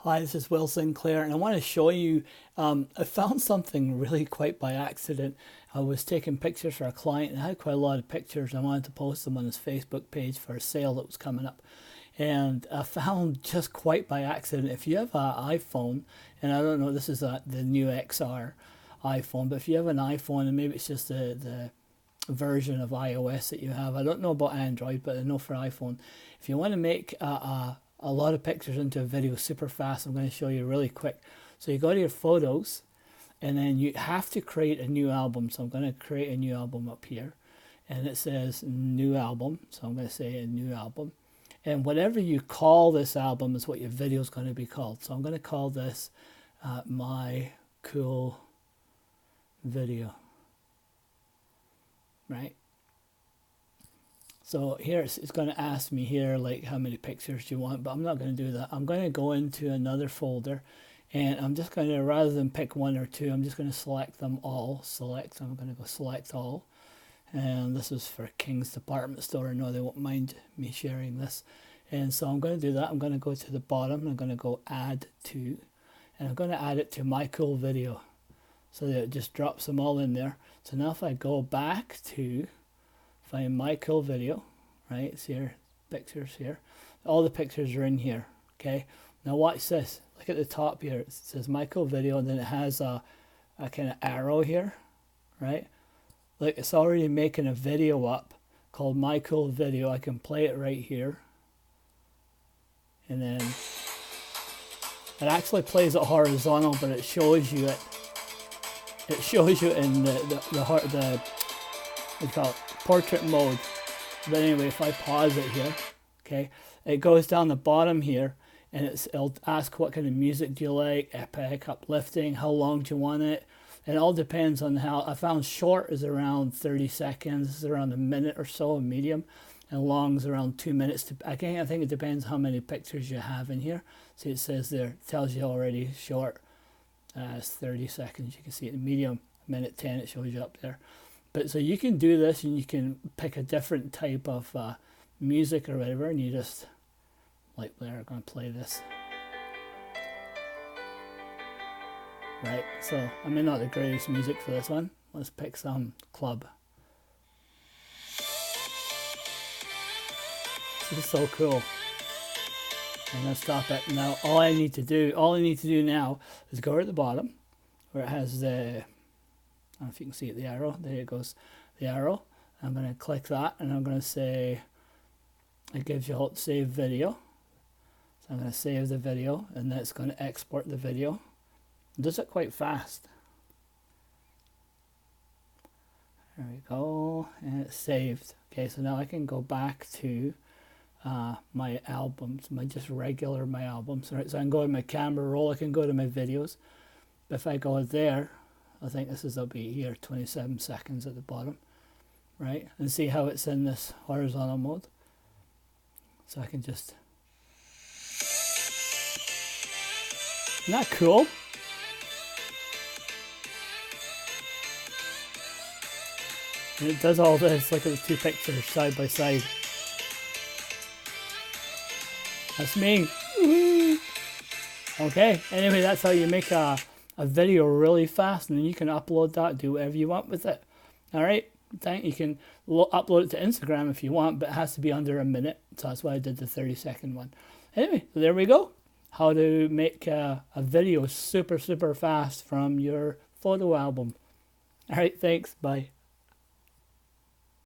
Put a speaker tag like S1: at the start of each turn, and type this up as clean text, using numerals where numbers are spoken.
S1: Hi, this is Will Sinclair, and I want to show you. I found something really quite by accident. I was taking pictures for a client, and I had quite a lot of pictures. I wanted to post them on his Facebook page for a sale that was coming up. And I found just quite by accident, if you have an iPhone, and I don't know, this is the new XR iPhone, but if you have an iPhone, and maybe it's just the version of iOS that you have. I don't know about Android, but I know for iPhone, if you want to make a lot of pictures into a video super fast, I'm going to show you really quick. So you go to your photos, and then you have to create a new album. So I'm going to create a new album up here, and it says new album. So I'm going to say a new album, and whatever you call this album is what your video is going to be called. So I'm going to call this my cool video, right? So here it's going to ask me here like how many pictures do you want, but I'm not going to do that. I'm going to go into another folder, and I'm just going to, rather than pick one or two, I'm just going to select them all. Select, I'm going to go select all. And this is for King's Department Store. I know they won't mind me sharing this. And so I'm going to do that. I'm going to go to the bottom. I'm going to go add to, and I'm going to add it to my cool video. So that it just drops them all in there. So now if I go back to find my cool video, right? It's here, pictures here. All the pictures are in here, okay? Now watch this. Look at the top here. It says my cool video, and then it has a kind of arrow here, right? Look, it's already making a video up called my cool video. I can play it right here. And then it actually plays it horizontal, but it shows you it. It shows you in the what do you call it? Portrait mode. But anyway, if I pause it here, okay, it goes down the bottom here, and it'll ask what kind of music do you like, epic, uplifting, how long do you want it. It all depends on how. I found short is around 30 seconds, is around a minute or so, medium, and long is around 2 minutes. Again, I think it depends how many pictures you have in here. See, it says there, it tells you already short is 30 seconds. You can see it in medium, minute 10, it shows you up there. But so you can do this, and you can pick a different type of music or whatever, and you just, like there, I'm going to play this. Right, so I mean, not the greatest music for this one. Let's pick some club. This is so cool. I'm going to stop it. Now all I need to do now is go at the bottom where it has the, I don't know if you can see it, the arrow. There it goes, the arrow. I'm going to click that, and I'm going to say, it gives you a save video. So I'm going to save the video, and that's going to export the video. It does it quite fast. There we go, and it's saved. Okay, so now I can go back to my albums, my albums. Right, so I can go to my camera roll. I can go to my videos. But if I go there, I think this is, will be here, 27 seconds at the bottom, right? And see how it's in this horizontal mode. So I can just, isn't that cool? And it does all this. Look at the two pictures side by side. That's me. Woo-hoo. Okay, anyway, that's how you make a video really fast, and then you can upload that, do whatever you want with it. All right, you can upload it to Instagram if you want, but it has to be under a minute. So that's why I did the 30-second one. Anyway, so there we go. How to make a video super fast from your photo album. All right, thanks. Bye.